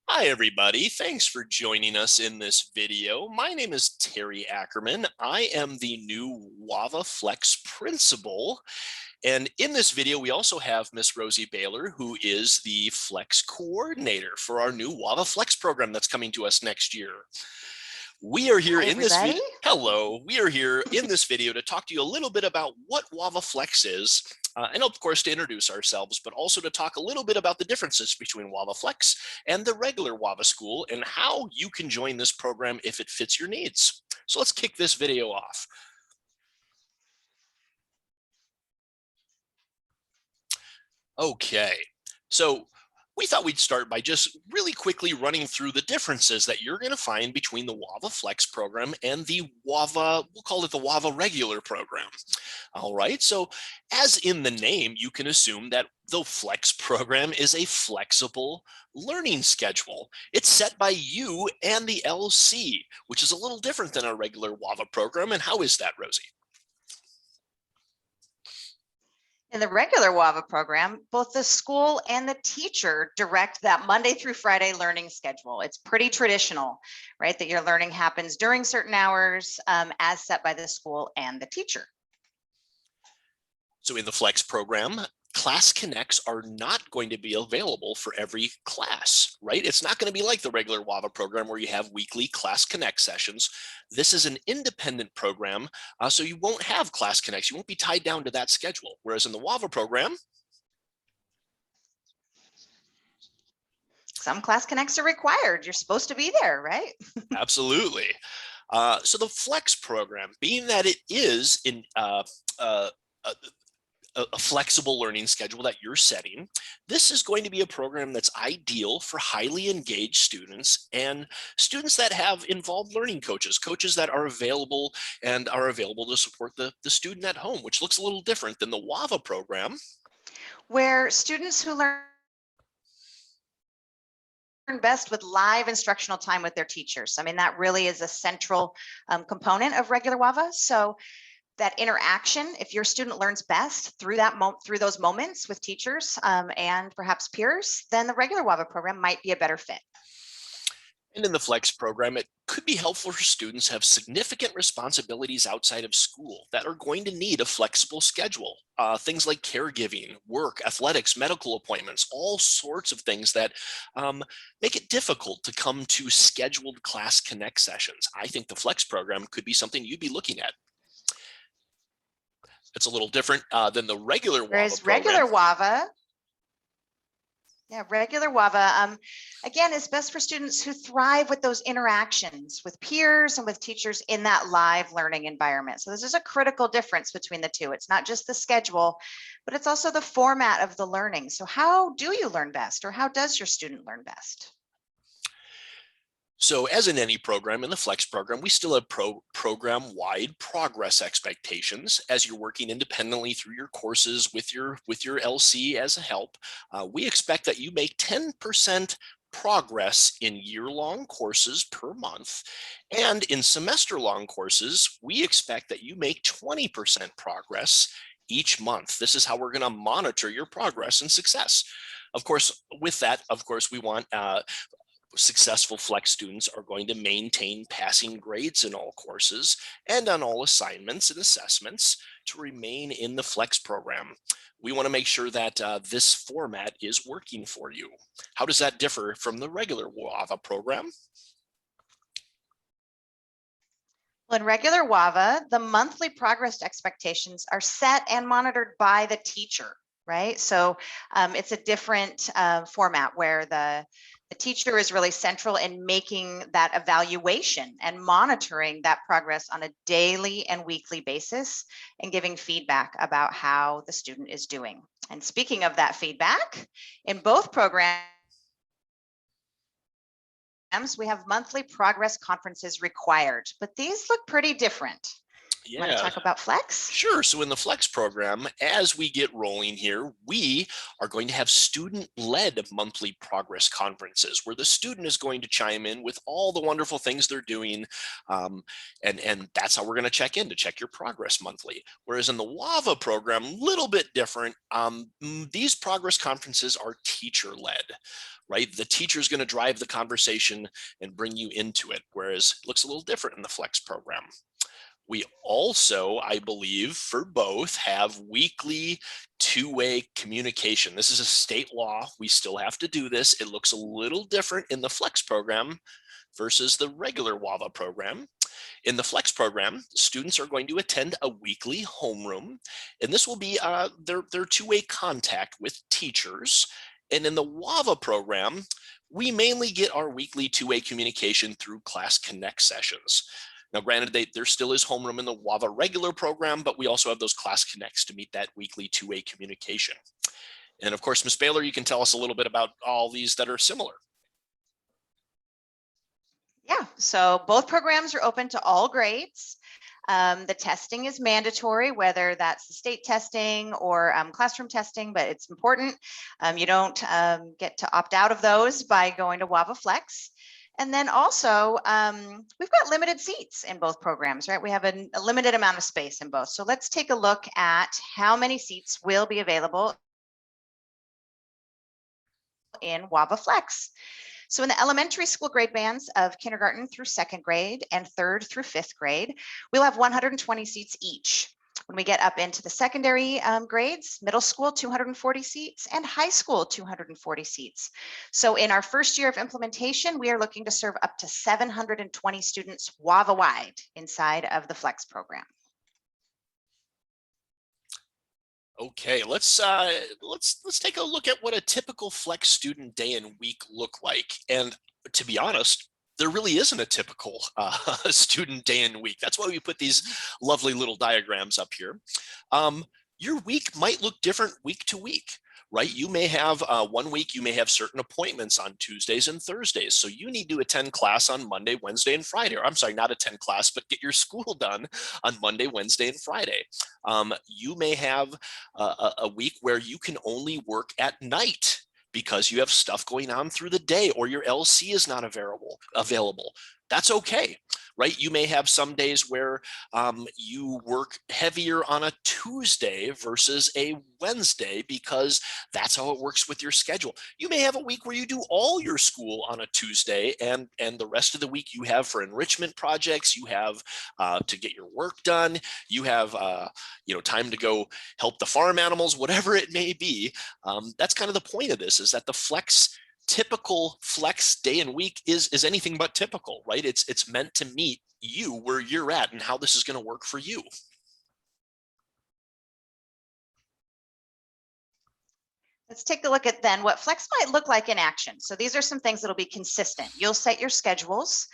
Hi everybody, thanks for joining us in this video. My name is Terry Ackerman. I am the new WAVA Flex principal. And in this video, we also have Miss Rosie Baylor, who is the Flex coordinator for our new WAVA Flex program that's coming to us next year. We are here Hi, in this video. everybody. Hello, we are here in this video to talk to you a little bit about what Wavaflex is, and of course to introduce ourselves, but also to talk a little bit about the differences between Wavaflex and the regular Wava School and how you can join this program if it fits your needs. So let's kick this video off. Okay, so we thought we'd start by just really quickly running through the differences that you're going to find between the WAVA Flex program and the WAVA, we'll call it the WAVA regular program. All right, so as in the name, you can assume that the Flex program is a flexible learning schedule. It's set by you and the LC, which is a little different than our regular WAVA program. And how is that, Rosie? In the regular WAVA program, both the school and the teacher direct that Monday through Friday learning schedule. It's pretty traditional, right? That your learning happens during certain hours as set by the school and the teacher. So in the Flex program, class connects are not going to be available for every class, right? It's not going to be like the regular WAVA program where you have weekly class connect sessions. This is an independent program, so you won't have class connects. You won't be tied down to that schedule. Whereas in the WAVA program, some class connects are required. You're supposed to be there, right? absolutely. So the Flex program, being that it is in a flexible learning schedule that you're setting, this is going to be a program that's ideal for highly engaged students and students that have involved learning coaches, coaches that are available and are available to support the student at home, which looks a little different than the WAVA program. Where students who learn best with live instructional time with their teachers. I mean, that really is a central component of regular WAVA. So that interaction, if your student learns best through those moments with teachers and perhaps peers, then the regular WAVA program might be a better fit. And in the Flex program, it could be helpful for students who have significant responsibilities outside of school that are going to need a flexible schedule. Things like caregiving, work, athletics, medical appointments, all sorts of things that make it difficult to come to scheduled class connect sessions. I think the Flex program could be something you'd be looking at. It's a little different than the regular WAVA Whereas program. regular WAVA, regular WAVA, again, is best for students who thrive with those interactions with peers and with teachers in that live learning environment. So this is a critical difference between the two. It's not just the schedule, but it's also the format of the learning. So how do you learn best, or how does your student learn best? So as in any program, in the Flex program, we still have program-wide progress expectations as you're working independently through your courses with your LC as a help. We expect that you make 10% progress in year-long courses per month. And in semester-long courses, we expect that you make 20% progress each month. This is how we're going to monitor your progress and success. Of course, with that, we want successful Flex students are going to maintain passing grades in all courses and on all assignments and assessments to remain in the Flex program. We want to make sure that this format is working for you. How does that differ from the regular WAVA program? Well, in regular WAVA, the monthly progress expectations are set and monitored by the teacher, right? So it's a different format where the teacher is really central in making that evaluation and monitoring that progress on a daily and weekly basis and giving feedback about how the student is doing. And speaking of that feedback, in both programs, we have monthly progress conferences required, but these look pretty different. Want to Yeah. talk about Flex? Sure. So in the Flex program, as we get rolling here, we are going to have student-led monthly progress conferences where the student is going to chime in with all the wonderful things they're doing. And that's how we're going to check in to check your progress monthly. Whereas in the WAVA program, a little bit different. These progress conferences are teacher-led, right? The teacher is going to drive the conversation and bring you into it, whereas it looks a little different in the Flex program. We also, I believe, for both have weekly two-way communication. This is a state law. We still have to do this. It looks a little different in the Flex program versus the regular WAVA program. In the Flex program, students are going to attend a weekly homeroom, and this will be their two-way contact with teachers. And in the WAVA program, we mainly get our weekly two-way communication through Class Connect sessions. Now, granted, there still is homeroom in the WAVA regular program, but we also have those Class Connects to meet that weekly two-way communication. And of course, Ms. Baylor, you can tell us a little bit about all these that are similar. Yeah, so both programs are open to all grades. The testing is mandatory, whether that's the state testing or classroom testing, but it's important. You don't get to opt out of those by going to Wavaflex. And then also, we've got limited seats in both programs, right? We have a limited amount of space in both. So let's take a look at how many seats will be available in Wavaflex. So in the elementary school grade bands of kindergarten through second grade and third through fifth grade, we'll have 120 seats each. When we get up into the secondary grades, middle school, 240 seats, and high school, 240 seats. So in our first year of implementation, we are looking to serve up to 720 students WAVA-wide inside of the Flex program. Okay, let's take a look at what a typical Flex student day and week look like. And to be honest, there really isn't a typical student day and week. That's why we put these lovely little diagrams up here. Your week might look different week to week, right? You may have 1 week, you may have certain appointments on Tuesdays and Thursdays. So you need to attend class on Monday, Wednesday, and Friday. Or I'm sorry, not attend class, but get your school done on Monday, Wednesday, and Friday. You may have a week where you can only work at night because you have stuff going on through the day or your LC is not available. That's okay, right? You may have some days where you work heavier on a Tuesday versus a Wednesday because that's how it works with your schedule. You may have a week where you do all your school on a Tuesday and the rest of the week you have for enrichment projects, you have to get your work done, you have time to go help the farm animals, whatever it may be. That's kind of the point of this, is that the typical Flex day and week is anything but typical, right? It's meant to meet you where you're at and how this is going to work for you. Let's take a look at then what Flex might look like in action. So these are some things that'll be consistent. You'll set your schedules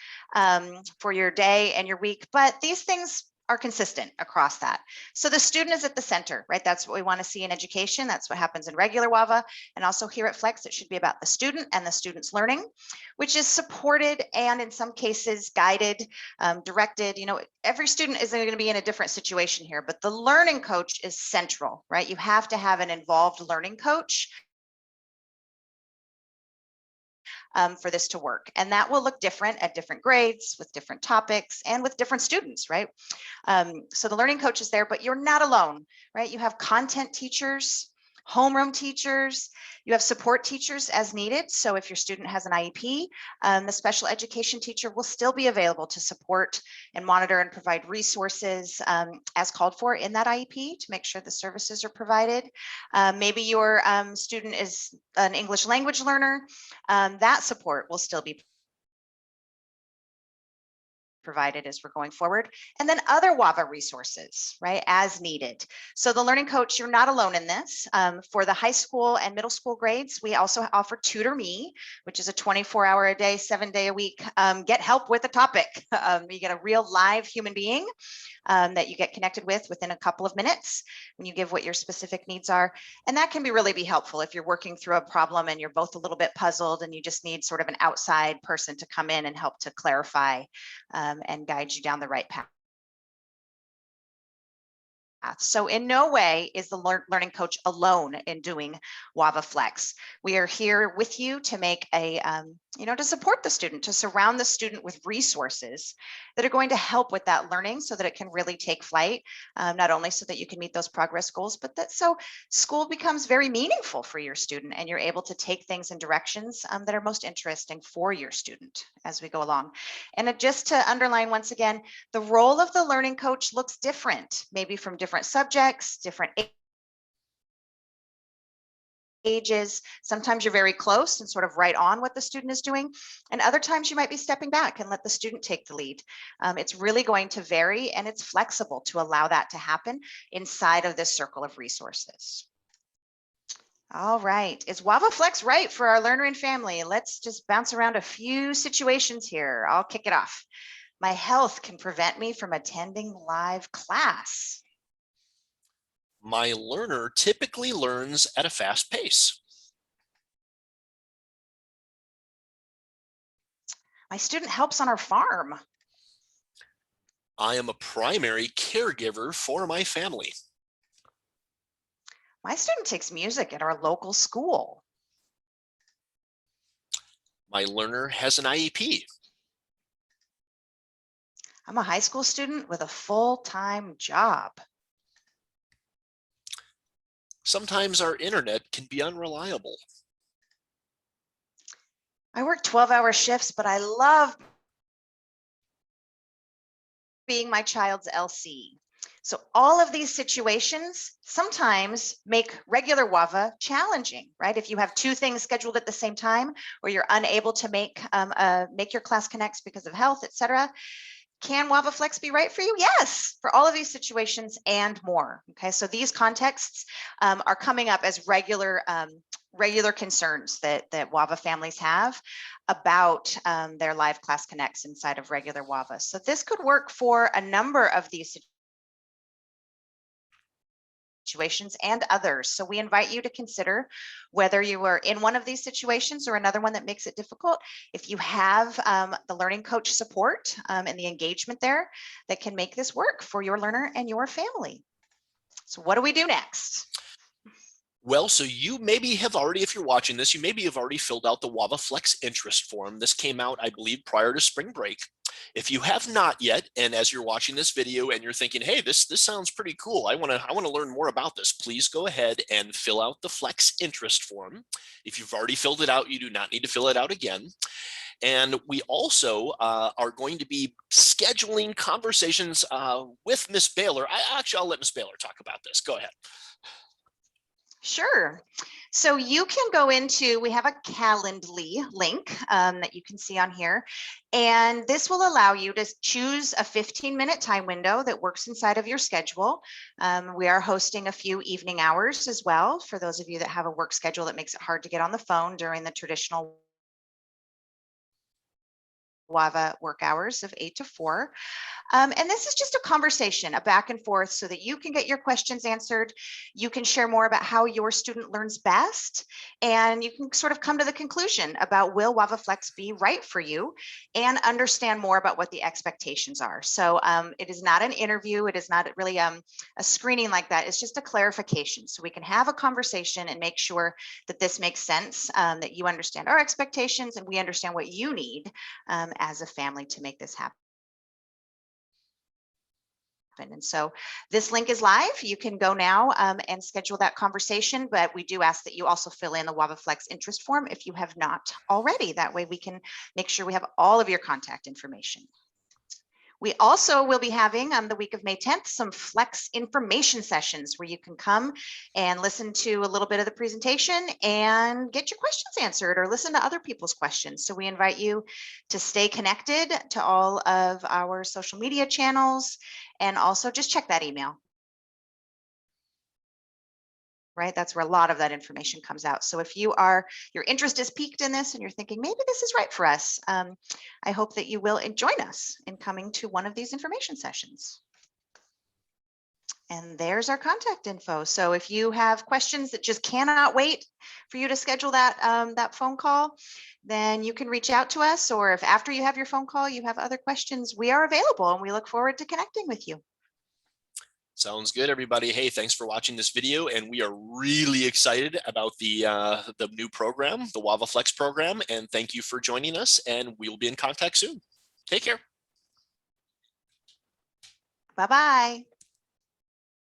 for your day and your week, but these things are consistent across that. So the student is at the center, right? That's what we want to see in education. That's what happens in regular WAVA. And also here at Flex, it should be about the student and the student's learning, which is supported and in some cases guided, directed. Every student is going to be in a different situation here, but the learning coach is central, right? You have to have an involved learning coach for this to work. And that will look different at different grades, with different topics, and with different students, right? So the learning coach is there, but you're not alone, right? You have content teachers, homeroom teachers, you have support teachers as needed. So if your student has an IEP, the special education teacher will still be available to support and monitor and provide resources as called for in that IEP to make sure the services are provided. Maybe your student is an English language learner, that support will still be provided as we're going forward. And then other WAVA resources, right, as needed. So the learning coach, you're not alone in this. For the high school and middle school grades, we also offer Tutor Me, which is a 24-hour a day, 7-day a week, get help with a topic. You get a real live human being that you get connected with within a couple of minutes when you give what your specific needs are. And that can really be helpful if you're working through a problem and you're both a little bit puzzled and you just need sort of an outside person to come in and help to clarify and guide you down the right path. So in no way is the learning coach alone in doing WAVA Flex. We are here with you to make a, to support the student, to surround the student with resources that are going to help with that learning so that it can really take flight, not only so that you can meet those progress goals, but that so school becomes very meaningful for your student and you're able to take things in directions that are most interesting for your student as we go along. And just to underline once again, the role of the learning coach looks different, maybe from different subjects, different ages. Sometimes you're very close and sort of right on what the student is doing. And other times you might be stepping back and let the student take the lead. It's really going to vary and it's flexible to allow that to happen inside of this circle of resources. All right, is Wavaflex right for our learner and family? Let's just bounce around a few situations here. I'll kick it off. My health can prevent me from attending live class. My learner typically learns at a fast pace. My student helps on our farm. I am a primary caregiver for my family. My student takes music at our local school. My learner has an IEP. I'm a high school student with a full-time job. Sometimes our internet can be unreliable. I work 12-hour shifts, but I love being my child's LC. So all of these situations sometimes make regular WAVA challenging, right? If you have two things scheduled at the same time, or you're unable to make your class connects because of health, etc. Can Wavaflex be right for you? Yes, for all of these situations and more. Okay, so these contexts are coming up as regular concerns that WAVA families have about their live class connects inside of regular WAVA. So this could work for a number of these situations and others. So we invite you to consider whether you are in one of these situations or another one that makes it difficult. If you have the learning coach support and the engagement there that can make this work for your learner and your family. So what do we do next? Well, so you maybe have already, if you're watching this, you maybe have already filled out the Wavaflex interest form. This came out, I believe, prior to spring break. If you have not yet, and as you're watching this video and you're thinking, hey, this sounds pretty cool, I want to learn more about this, please go ahead and fill out the Flex interest form. If you've already filled it out, you do not need to fill it out again. And we also are going to be scheduling conversations with Miss Baylor. I'll let Miss Baylor talk about this. Go ahead. Sure. So you can go into, we have a Calendly link that you can see on here, and this will allow you to choose a 15-minute time window that works inside of your schedule. We are hosting a few evening hours as well for those of you that have a work schedule that makes it hard to get on the phone during the traditional WAVA work hours of 8 to 4. And this is just a conversation, a back and forth, so that you can get your questions answered. You can share more about how your student learns best, and you can sort of come to the conclusion about will Wavaflex be right for you and understand more about what the expectations are. So it is not an interview. It is not really a screening like that. It's just a clarification. So we can have a conversation and make sure that this makes sense, that you understand our expectations and we understand what you need as a family to make this happen. And so this link is live. You can go now and schedule that conversation, but we do ask that you also fill in the Wavaflex interest form if you have not already. That way we can make sure we have all of your contact information. We also will be having on the week of May 10th some Flex information sessions where you can come and listen to a little bit of the presentation and get your questions answered or listen to other people's questions. So we invite you to stay connected to all of our social media channels and also just check that email. Right? That's where a lot of that information comes out. So if your interest is piqued in this and you're thinking, maybe this is right for us, I hope that you will join us in coming to one of these information sessions. And there's our contact info. So if you have questions that just cannot wait for you to schedule that phone call, then you can reach out to us. Or if after you have your phone call, you have other questions, we are available and we look forward to connecting with you. Sounds good, everybody. Hey, thanks for watching this video, and we are really excited about the new program, the WAVA Flex program, and thank you for joining us, and we'll be in contact soon. Take care. Bye-bye.